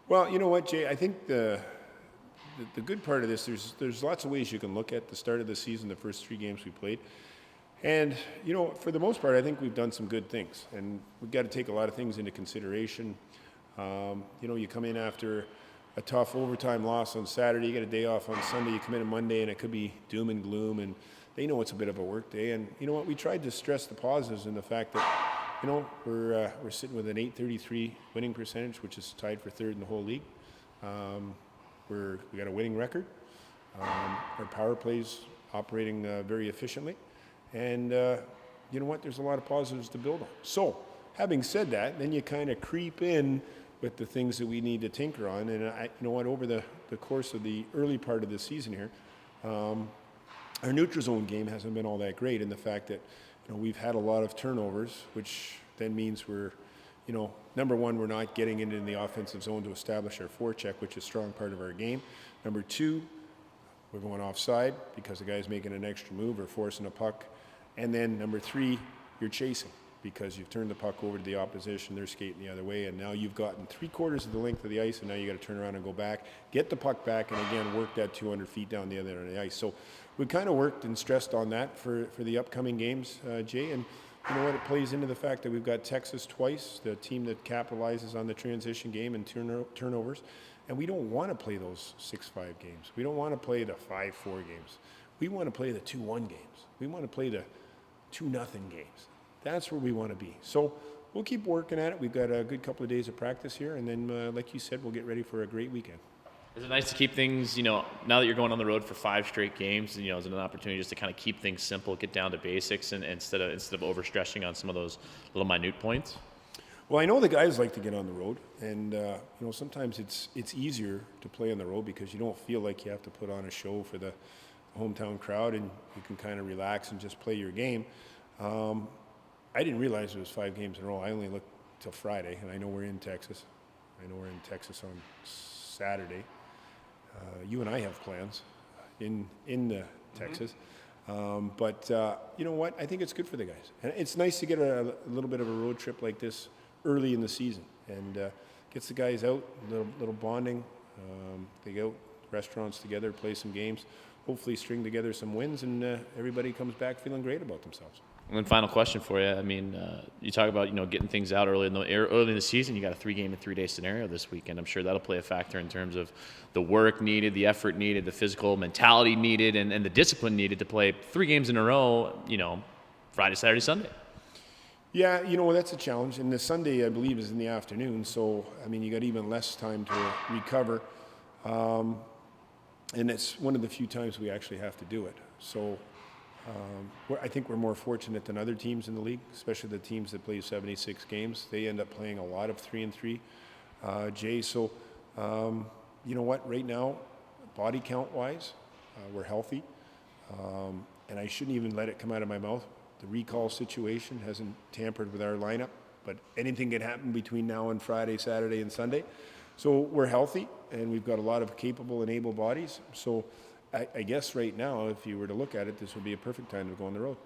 Well, you know what, Jay? I think the good part of this, there's lots of ways you can look at the start of the season, the first 3 games we played. And, for the most part, I think we've done some good things. And we've got to take a lot of things into consideration. You come in after a tough overtime loss on Saturday, you get a day off on Sunday, you come in on Monday, and it could be doom and gloom. And they know it's a bit of a work day. And you know what? We tried to stress the positives in the fact that, we're sitting with an .833 winning percentage, which is tied for third in the whole league. We got a winning record. Our power play's operating very efficiently. And you know what? There's a lot of positives to build on. So, having said that, then you kind of creep in with the things that we need to tinker on. And over the course of the early part of the season here, our neutral zone game hasn't been all that great in the fact that, we've had a lot of turnovers, which then means we're, number one, we're not getting into the offensive zone to establish our forecheck, which is a strong part of our game. Number two, we're going offside because the guy's making an extra move or forcing a puck. And then number three, you're chasing because you've turned the puck over to the opposition, they're skating the other way, and now you've gotten 3/4 of the length of the ice, and now you got to turn around and go back, get the puck back, and again, work that 200 feet down the other end of the ice. So we kind of worked and stressed on that for the upcoming games, Jay, and you know what? It plays into the fact that we've got Texas twice, the team that capitalizes on the transition game and turnovers, and we don't want to play those 6-5 games. We don't want to play the 5-4 games. We want to play the 2-1 games. We want to play the 2-0 games. That's where we want to be. So we'll keep working at it. We've got a good couple of days of practice here, and then, like you said, we'll get ready for a great weekend. Is it nice to keep things, now that you're going on the road for 5 straight games, is it an opportunity just to kind of keep things simple, get down to basics, and instead of overstressing on some of those little minute points? Well, I know the guys like to get on the road, and sometimes it's easier to play on the road because you don't feel like you have to put on a show for the hometown crowd, and you can kind of relax and just play your game. I didn't realize it was 5 games in a row. I only looked till Friday, and I know we're in Texas. I know we're in Texas on Saturday. You and I have plans in Texas. But you know what? I think it's good for the guys. And it's nice to get a little bit of a road trip like this early in the season. And gets the guys out, little bonding. They go restaurants together, play some games, hopefully string together some wins, and everybody comes back feeling great about themselves. And then final question for you. I mean, you talk about, getting things out early in the season. You got a 3-game and 3-day scenario this weekend. I'm sure that'll play a factor in terms of the work needed, the effort needed, the physical mentality needed, and the discipline needed to play 3 games in a row, Friday, Saturday, Sunday. Yeah, that's a challenge. And the Sunday, I believe, is in the afternoon. So, you got even less time to recover. And it's one of the few times we actually have to do it. So, I think we're more fortunate than other teams in the league, especially the teams that play 76 games. They end up playing a lot of 3-3, Jay. So, you know what? Right now, body count-wise, we're healthy. And I shouldn't even let it come out of my mouth. The recall situation hasn't tampered with our lineup, but anything can happen between now and Friday, Saturday, and Sunday. So we're healthy, and we've got a lot of capable and able bodies. So I guess right now, if you were to look at it, this would be a perfect time to go on the road.